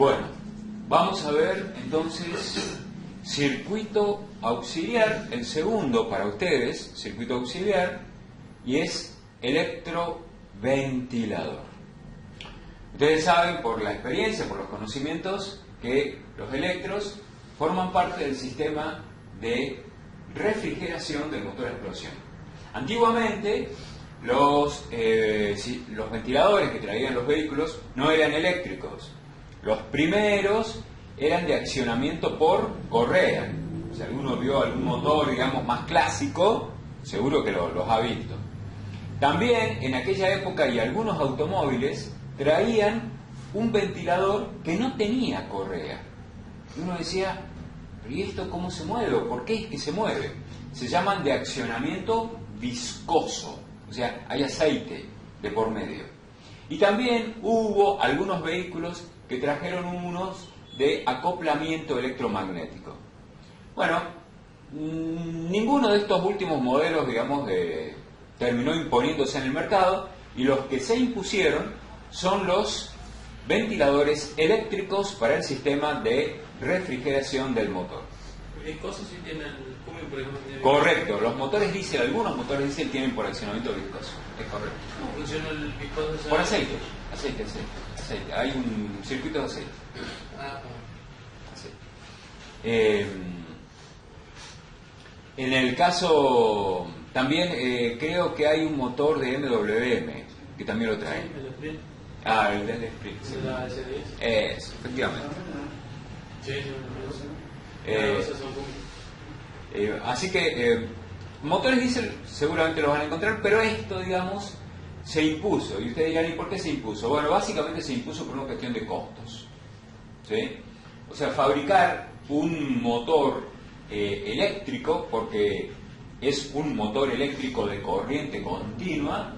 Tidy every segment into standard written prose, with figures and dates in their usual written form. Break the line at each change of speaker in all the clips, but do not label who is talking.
Bueno, vamos a ver entonces circuito auxiliar, el segundo para ustedes, circuito auxiliar, y es electroventilador. Ustedes saben por la experiencia, por los conocimientos, que los electros forman parte del sistema de refrigeración del motor a explosión. Antiguamente los ventiladores que traían los vehículos no eran eléctricos. Los primeros eran de accionamiento por correa. Si alguno vio algún motor, digamos, más clásico, seguro que los ha visto. También en aquella época y algunos automóviles traían un ventilador que no tenía correa. Y uno decía, ¿pero y esto cómo se mueve? ¿O por qué es que se mueve? Se llaman de accionamiento viscoso. O sea, hay aceite de por medio. Y también hubo algunos vehículos que trajeron unos de acoplamiento electromagnético. Bueno, ninguno de estos últimos modelos, digamos, terminó imponiéndose en el mercado, y los que se impusieron son los ventiladores eléctricos para el sistema de refrigeración del motor.
¿Viscosos sí tienen Cummins, por ejemplo?
Correcto, los motores diésel, algunos motores diésel tienen por accionamiento viscoso, es correcto.
¿Cómo funciona el viscoso?
Por aceite. Hay un circuito de aceite. En el caso, también creo que hay un motor de MWM que también lo trae.
¿El Sprint?
El del Sprint. Sí.
¿La S10?
Efectivamente.
Sí,
Así que motores diésel seguramente los van a encontrar, pero esto, digamos, se impuso. Y ustedes dirán, ¿y por qué se impuso? Bueno, básicamente se impuso por una cuestión de costos, ¿sí? O sea, fabricar un motor eléctrico, porque es un motor eléctrico de corriente continua,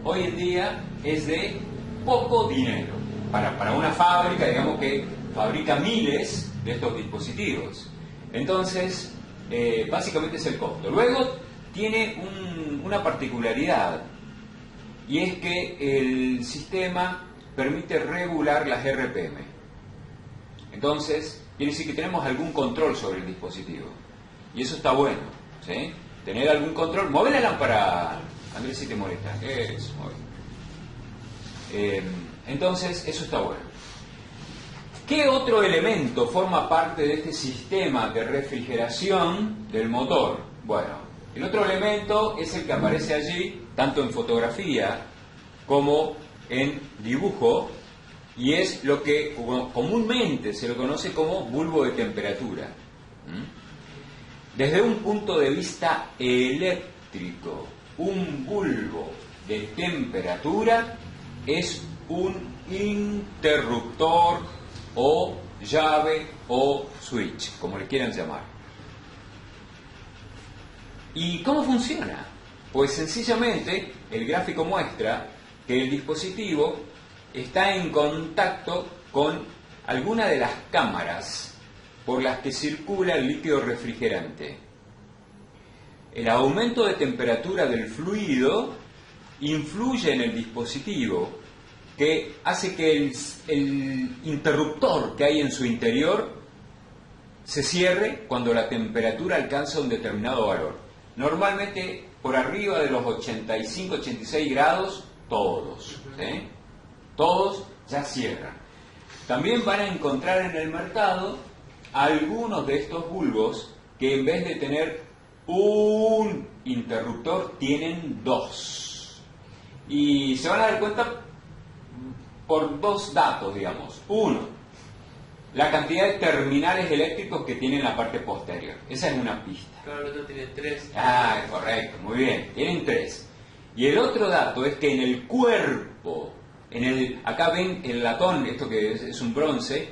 hoy en día es de poco dinero. Para una fábrica, digamos, que fabrica miles de estos dispositivos. Entonces, básicamente es el costo. Luego tiene una particularidad, y es que el sistema permite regular las RPM. Entonces, quiere decir que tenemos algún control sobre el dispositivo. Y eso está bueno, ¿sí? Tener algún control. Mueve la lámpara, Andrés, si te molesta. Eso, entonces, eso está bueno. ¿Qué otro elemento forma parte de este sistema de refrigeración del motor? Bueno, el otro elemento es el que aparece allí, tanto en fotografía como en dibujo, y es lo que comúnmente se lo conoce como bulbo de temperatura. Desde un punto de vista eléctrico, un bulbo de temperatura es un interruptor o llave o switch, como le quieran llamar. ¿Y cómo funciona? Pues sencillamente el gráfico muestra que el dispositivo está en contacto con alguna de las cámaras por las que circula el líquido refrigerante. El aumento de temperatura del fluido influye en el dispositivo, que hace que el interruptor que hay en su interior se cierre cuando la temperatura alcanza un determinado valor. Normalmente por arriba de los 85-86 grados, todos, ¿sí? Todos ya cierran. También van a encontrar en el mercado algunos de estos bulbos que en vez de tener un interruptor tienen dos. Y se van a dar cuenta por dos datos, digamos. Uno, la cantidad de terminales eléctricos que tiene en la parte posterior. Esa es una pista.
Claro, el otro tiene 3.
Correcto, muy bien. Tienen 3. Y el otro dato es que en el cuerpo, acá ven el latón, esto que es un bronce,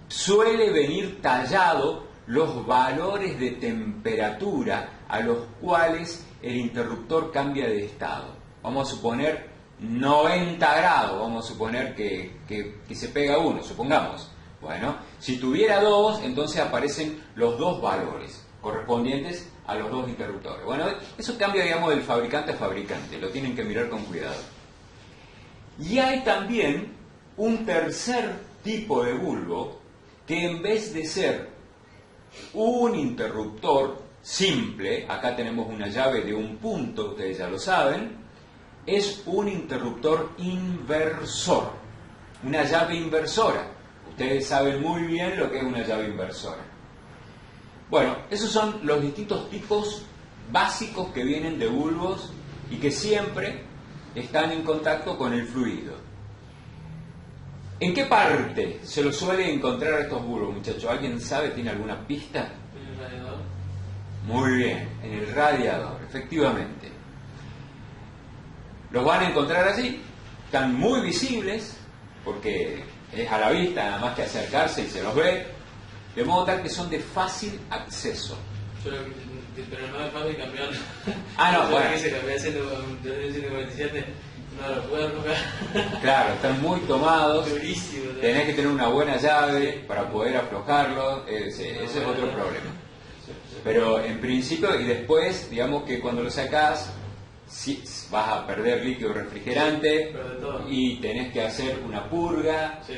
suele venir tallado los valores de temperatura a los cuales el interruptor cambia de estado. Vamos a suponer 90 grados, vamos a suponer que se pega uno, supongamos. Bueno, si tuviera 2, entonces aparecen los dos valores correspondientes a los dos interruptores. Bueno, eso cambia, digamos, del fabricante a fabricante, lo tienen que mirar con cuidado. Y hay también un tercer tipo de bulbo que en vez de ser un interruptor simple, acá tenemos una llave de un punto, ustedes ya lo saben, es un interruptor inversor, una llave inversora. Ustedes saben muy bien lo que es una llave inversora. Bueno, esos son los distintos tipos básicos que vienen de bulbos y que siempre están en contacto con el fluido. ¿En qué parte se los suele encontrar a estos bulbos, muchachos? ¿Alguien sabe? ¿Tiene alguna pista?
¿En el radiador?
Muy bien, en el radiador, efectivamente. Los van a encontrar allí, están muy visibles, porque es a la vista, nada más que acercarse y se los ve, de modo tal que son de fácil acceso.
Pero no es fácil cambiar.
Ah, no, bueno.
Que se cambió el 147, no lo puedo aflojar.
Claro, están muy tomados.
Durísimo.
Tenés que tener una buena llave para poder aflojarlo. Ese es otro problema. Pero en principio, y después, digamos que cuando lo sacás, sí, vas a perder líquido refrigerante y tenés que hacer una purga.
Sí.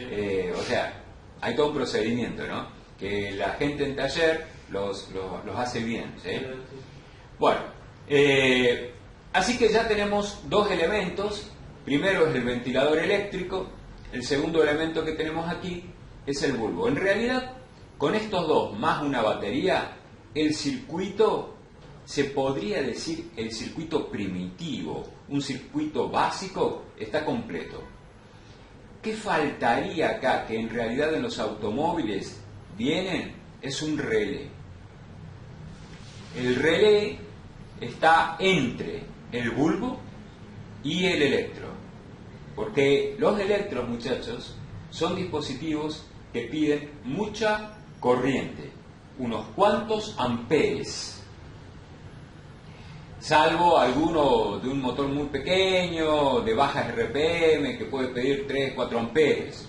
O sea, hay todo un procedimiento, ¿no? Que la gente en taller los hace bien, ¿sí? Bueno, así que ya tenemos dos elementos. Primero es el ventilador eléctrico, el segundo elemento que tenemos aquí es el bulbo. En realidad, con estos dos más una batería, el circuito, se podría decir el circuito primitivo, un circuito básico, está completo. ¿Qué faltaría acá? Que en realidad en los automóviles vienen, es un relé. El relé está entre el bulbo y el electro, porque los electros, muchachos, son dispositivos que piden mucha corriente, unos cuantos amperes, salvo alguno de un motor muy pequeño, de bajas RPM, que puede pedir 3, 4 amperes,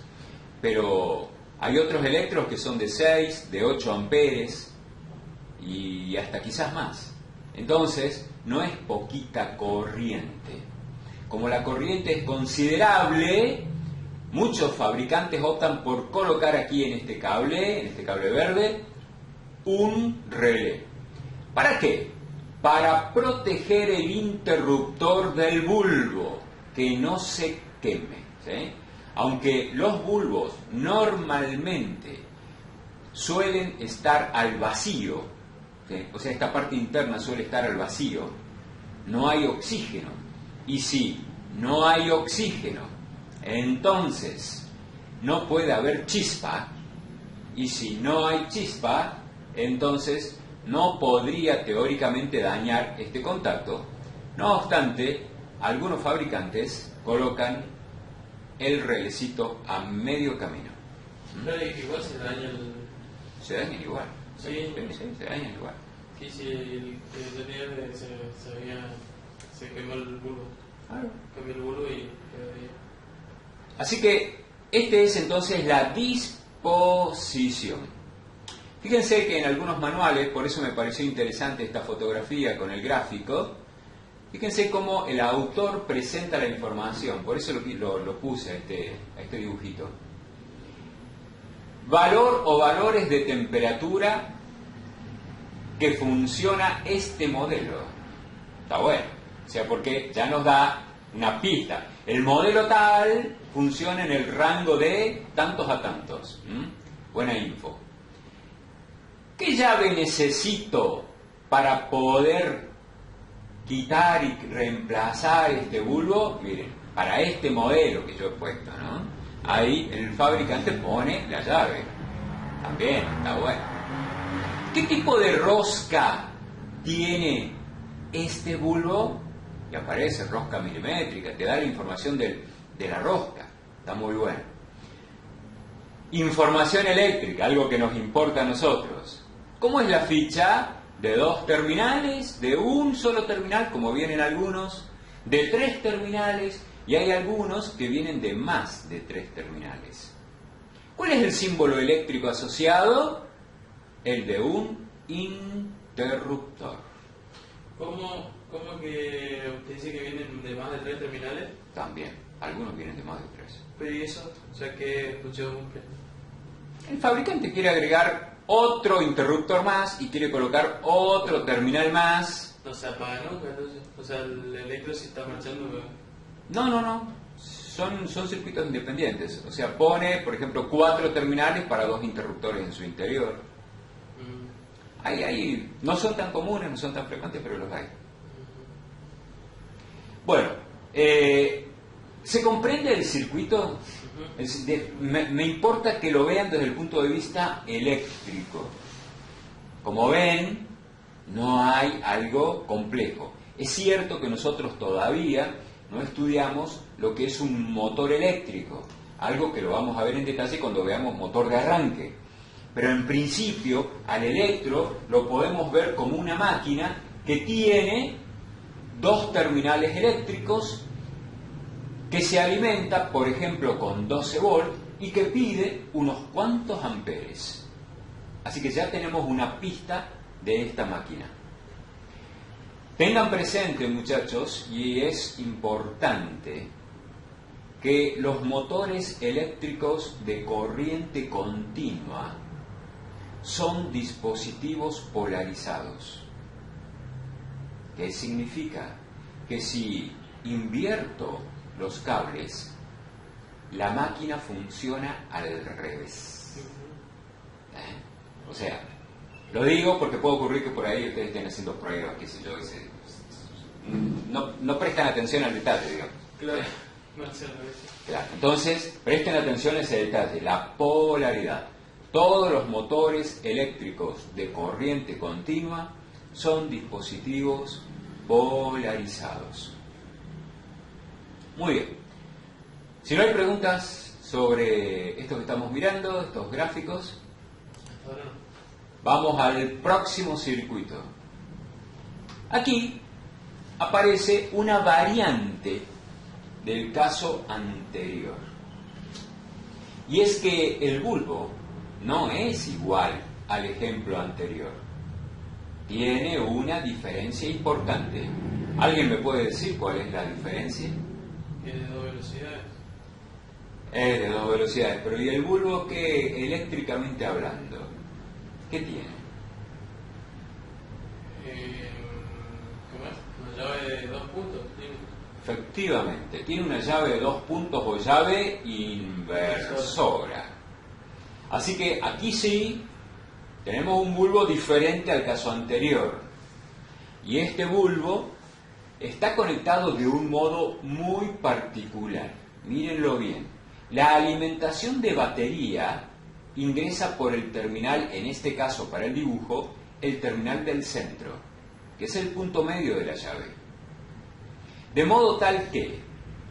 pero hay otros electros que son de 6, de 8 amperes, y hasta quizás más. Entonces, no es poquita corriente. Como la corriente es considerable, muchos fabricantes optan por colocar aquí en este cable verde, un relé. ¿Para qué? Para proteger el interruptor del bulbo, que no se queme, ¿sí? Aunque los bulbos normalmente suelen estar al vacío, ¿sí? O sea, esta parte interna suele estar al vacío, no hay oxígeno. Y si no hay oxígeno, entonces no puede haber chispa. Y si no hay chispa, entonces no podría teóricamente dañar este contacto. No obstante, algunos fabricantes colocan el relecito a medio camino.
Pero igual se daña el...
Se dañan igual.
Sí.
Sí, se dañan igual.
Sí, sí, el tenía se quemó el bulbo.
Claro.
Cambió el bulbo y quedó ahí.
Así que este es entonces la disposición. Fíjense que en algunos manuales, por eso me pareció interesante esta fotografía con el gráfico, fíjense cómo el autor presenta la información, por eso lo puse a este dibujito. Valor o valores de temperatura que funciona este modelo. Está bueno, o sea, porque ya nos da una pista. El modelo tal funciona en el rango de tantos a tantos. Buena info. ¿Qué llave necesito para poder quitar y reemplazar este bulbo? Miren, para este modelo que yo he puesto, ¿no? Ahí el fabricante pone la llave. También, está bueno. ¿Qué tipo de rosca tiene este bulbo? Y aparece rosca milimétrica, te da la información de la rosca. Está muy bueno. Información eléctrica, algo que nos importa a nosotros. ¿Cómo es la ficha? De 2 terminales, de un solo terminal, como vienen algunos, de 3 terminales, y hay algunos que vienen de más de 3 terminales. ¿Cuál es el símbolo eléctrico asociado? El de un interruptor.
¿Cómo que usted dice que vienen de más de 3 terminales?
También. Algunos vienen de más de 3.
Pero ¿y eso? O sea, ¿qué función cumple?
El fabricante quiere agregar otro interruptor más y quiere colocar otro terminal más.
No se apaga nunca, entonces. O sea, el electro sí está marchando.
No. Son circuitos independientes. O sea, pone, por ejemplo, 4 terminales para 2 interruptores en su interior. No son tan comunes, no son tan frecuentes, pero los hay. Bueno, ¿se comprende el circuito? Me importa que lo vean desde el punto de vista eléctrico. Como ven, no hay algo complejo. Es cierto que nosotros todavía no estudiamos lo que es un motor eléctrico, algo que lo vamos a ver en detalle cuando veamos motor de arranque. Pero en principio, al electro lo podemos ver como una máquina que tiene 2 terminales eléctricos, que se alimenta, por ejemplo, con 12 volts y que pide unos cuantos amperes. Así que ya tenemos una pista de esta máquina. Tengan presente, muchachos, y es importante, que los motores eléctricos de corriente continua son dispositivos polarizados. ¿Qué significa? Que si invierto los cables, la máquina funciona al revés. O sea, lo digo porque puede ocurrir que por ahí ustedes estén haciendo pruebas, qué sé yo, no prestan atención al detalle, digamos.
Claro.
Claro. Entonces, presten atención a ese detalle, la polaridad. Todos los motores eléctricos de corriente continua son dispositivos polarizados. Muy bien. Si no hay preguntas sobre esto que estamos mirando, estos gráficos, vamos al próximo circuito. Aquí aparece una variante del caso anterior. Y es que el bulbo no es igual al ejemplo anterior. Tiene una diferencia importante. ¿Alguien me puede decir cuál es la diferencia?
Es de 2 velocidades.
Es de 2 velocidades, pero ¿y el bulbo qué, eléctricamente hablando? ¿Qué tiene?
¿Cómo es? Una llave de 2 puntos.
Efectivamente, tiene una llave de 2 puntos o llave inversora. Así que aquí sí tenemos un bulbo diferente al caso anterior. Y este bulbo está conectado de un modo muy particular. Mírenlo bien. La alimentación de batería ingresa por el terminal, en este caso para el dibujo, el terminal del centro, que es el punto medio de la llave. De modo tal que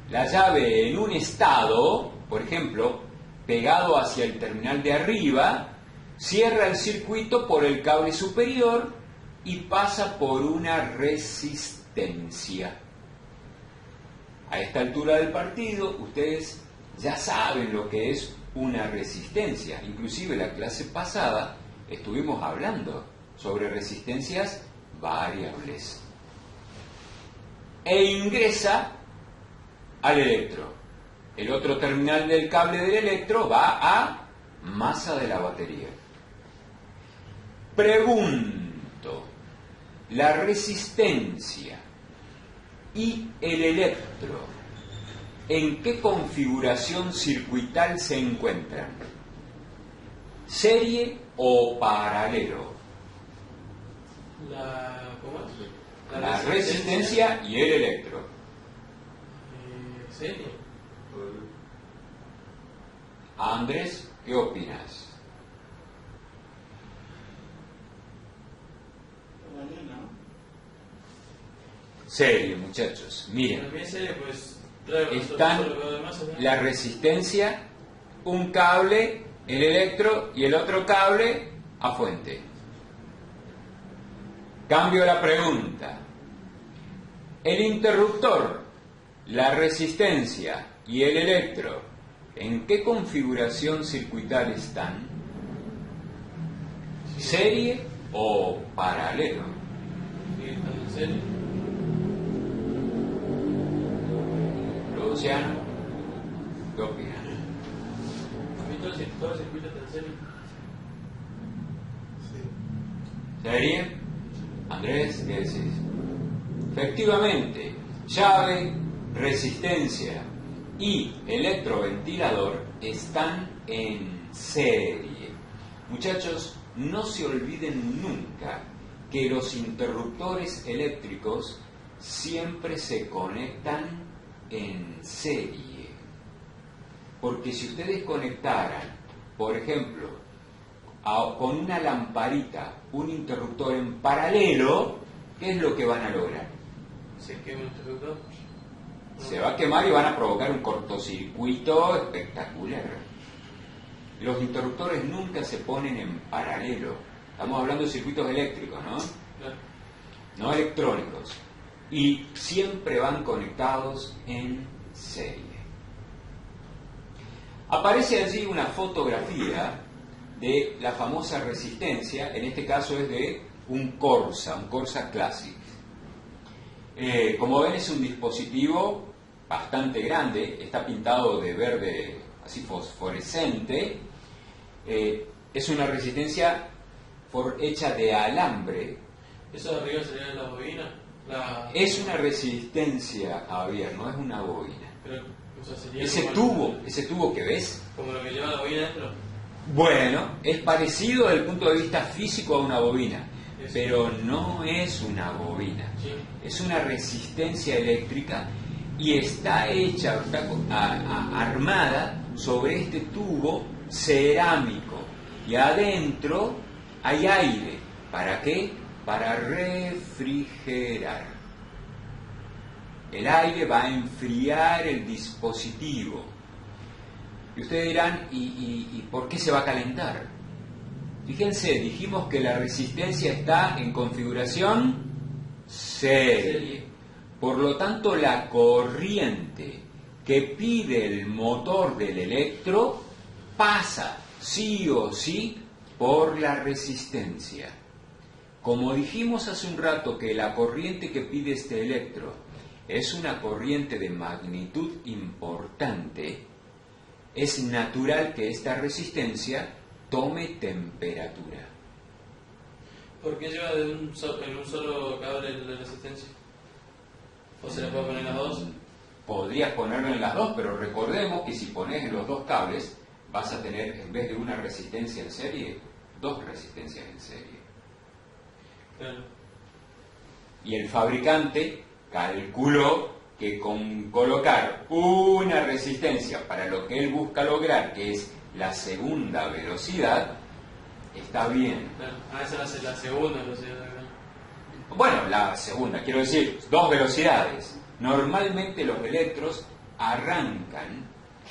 la llave en un estado, por ejemplo, pegado hacia el terminal de arriba, cierra el circuito por el cable superior y pasa por una resistencia. A esta altura del partido, ustedes ya saben lo que es una resistencia. Inclusive la clase pasada estuvimos hablando sobre resistencias variables. E ingresa al electro. El otro terminal del cable del electro va a masa de la batería. Pregunto, ¿la resistencia y el electro en qué configuración circuital se encuentran? ¿Serie o paralelo?
¿Cómo es?
La resistencia y el electro.
¿Serie?
Andrés, ¿qué opinas? Serie, muchachos. Miren.
También serie, pues.
Están la resistencia, un cable, el electro y el otro cable a fuente. Cambio la pregunta. El interruptor, la resistencia y el electro, ¿en qué configuración circuital están? ¿Serie o paralelo?
Sí, están en serie.
Luciano. ¿Qué opinan?
A mí todo el circuito está en serie.
¿Serie? Andrés, ¿qué decís? Efectivamente, llave, resistencia y electroventilador están en serie. Muchachos, no se olviden nunca que los interruptores eléctricos siempre se conectan en serie. Porque si ustedes conectaran, por ejemplo, con una lamparita, un interruptor en paralelo, ¿qué es lo que van a lograr?
Se quema el interruptor.
Se va a quemar y van a provocar un cortocircuito espectacular. Los interruptores nunca se ponen en paralelo. Estamos hablando de circuitos eléctricos, ¿no?
Claro.
No electrónicos. Y siempre van conectados en serie. Aparece allí una fotografía de la famosa resistencia, en este caso es de un Corsa Classic. Como ven, es un dispositivo bastante grande, está pintado de verde así fosforescente, es una resistencia hecha de alambre.
¿Eso de arriba sería la bobina?
Es una resistencia, Javier, no es una bobina.
Pero, o sea, sería
Ese tubo que ves,
como lo que lleva la bobina dentro.
bueno, es parecido desde el punto de vista físico a una bobina,
Sí.
pero no es una bobina.
Sí.
Es una resistencia eléctrica y está hecha, armada sobre este tubo cerámico. Y adentro hay aire. ¿Para qué? Para refrigerar. El aire va a enfriar el dispositivo. Y ustedes dirán, ¿y por qué se va a calentar? Fíjense, dijimos que la resistencia está en configuración serie. Por lo tanto, la corriente que pide el motor del electro pasa sí o sí por la resistencia. Como dijimos hace un rato que la corriente que pide este electro es una corriente de magnitud importante, es natural que esta resistencia tome temperatura.
¿Por qué lleva en un solo cable de resistencia? ¿O se le puede poner las dos?
Podrías ponerlo en las dos, pero recordemos que si pones en los dos cables, vas a tener, en vez de una resistencia en serie, dos resistencias en serie.
Claro.
Y el fabricante calculó que con colocar una resistencia para lo que él busca lograr, que es la segunda velocidad, está bien.
Claro. Esa es la segunda velocidad.
Bueno, la segunda, quiero decir, dos velocidades. Normalmente los electros arrancan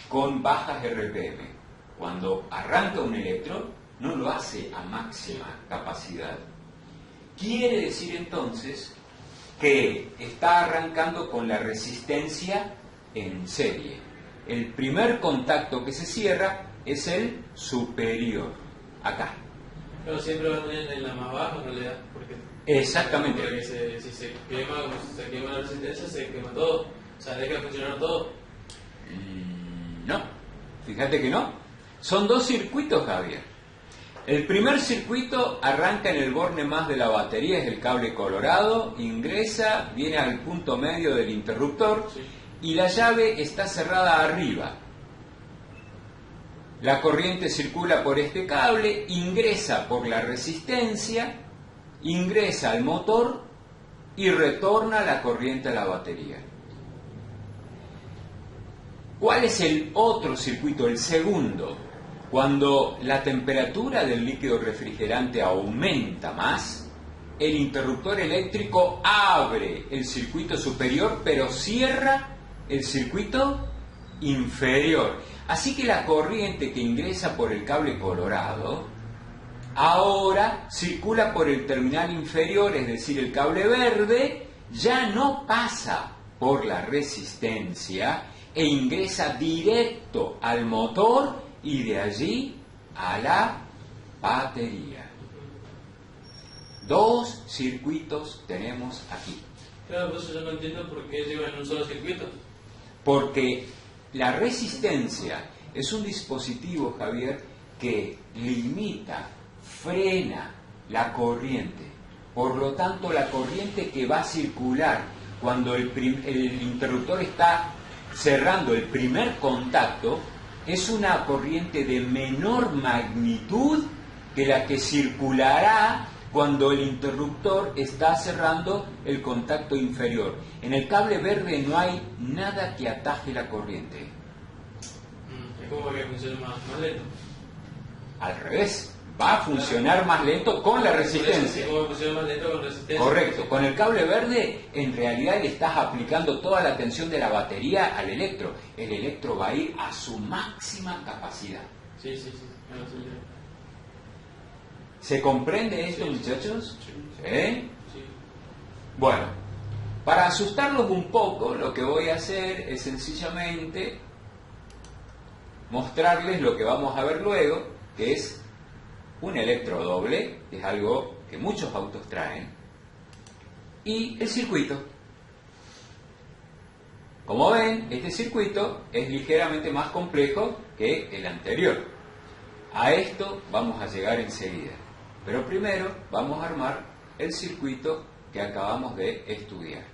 con bajas RPM. Cuando arranca un electro, no lo hace a máxima capacidad. Quiere decir entonces que está arrancando con la resistencia en serie. El primer contacto que se cierra es el superior, acá.
Pero siempre va a tener en la más baja en realidad, porque
Exactamente.
Porque si se quema la resistencia, se quema todo. O sea, deja de funcionar todo.
No, fíjate que no. Son dos circuitos, Javier. El primer circuito arranca en el borne más de la batería, es el cable colorado, ingresa, viene al punto medio del interruptor,
Sí.
y la llave está cerrada arriba. La corriente circula por este cable, ingresa por la resistencia, ingresa al motor y retorna la corriente a la batería. ¿Cuál es el otro circuito, el segundo? Cuando la temperatura del líquido refrigerante aumenta más, el interruptor eléctrico abre el circuito superior, pero cierra el circuito inferior. Así que la corriente que ingresa por el cable colorado ahora circula por el terminal inferior, es decir, el cable verde, ya no pasa por la resistencia e ingresa directo al motor y de allí a la batería. Dos circuitos tenemos aquí.
Claro, por eso yo no entiendo por qué llevan un solo circuito.
Porque La resistencia es un dispositivo, Javier, que limita, frena la corriente. Por lo tanto, la corriente que va a circular cuando el interruptor está cerrando el primer contacto es una corriente de menor magnitud que la que circulará cuando el interruptor está cerrando el contacto inferior. En el cable verde no hay nada que ataje la corriente.
Es como que funciona más lento.
Al revés, va a funcionar más lento con la resistencia.
Es como que funciona más lento con resistencia.
Correcto, con el cable verde en realidad le estás aplicando toda la tensión de la batería al electro. El electro va a ir a su máxima capacidad.
Sí.
¿Se comprende esto,
Sí.
muchachos?
Sí.
¿Sí?
Sí.
Bueno, para asustarlos un poco, lo que voy a hacer es sencillamente mostrarles lo que vamos a ver luego, que es un electro doble, que es algo que muchos autos traen, y el circuito. Como ven, este circuito es ligeramente más complejo que el anterior. A esto vamos a llegar enseguida. Pero primero vamos a armar el circuito que acabamos de estudiar.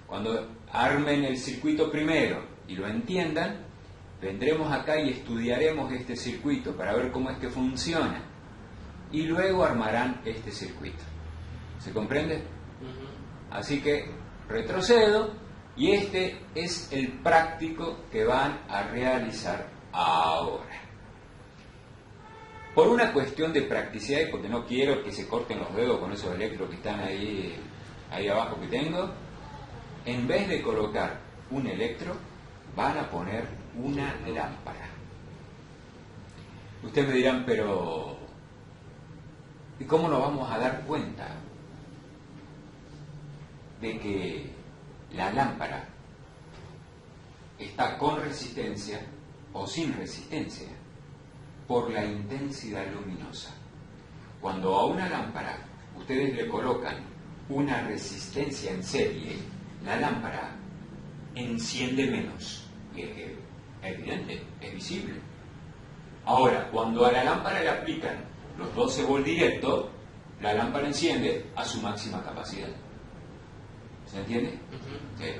Cuando armen el circuito primero y lo entiendan, vendremos acá y estudiaremos este circuito para ver cómo es que funciona. Y luego armarán este circuito. ¿Se comprende?
Ujú.
Así que retrocedo y este es el práctico que van a realizar ahora. Por una cuestión de practicidad y porque no quiero que se corten los dedos con esos electros que están ahí abajo que tengo, en vez de colocar un electro, van a poner una lámpara. Ustedes me dirán, pero ¿y cómo nos vamos a dar cuenta de que la lámpara está con resistencia o sin resistencia? Por la intensidad luminosa. Cuando a una lámpara ustedes le colocan una resistencia en serie, la lámpara enciende menos. Y es evidente, es visible. Ahora, cuando a la lámpara le aplican los 12 volts directos, la lámpara enciende a su máxima capacidad. ¿Se entiende?
Ujú.
Sí.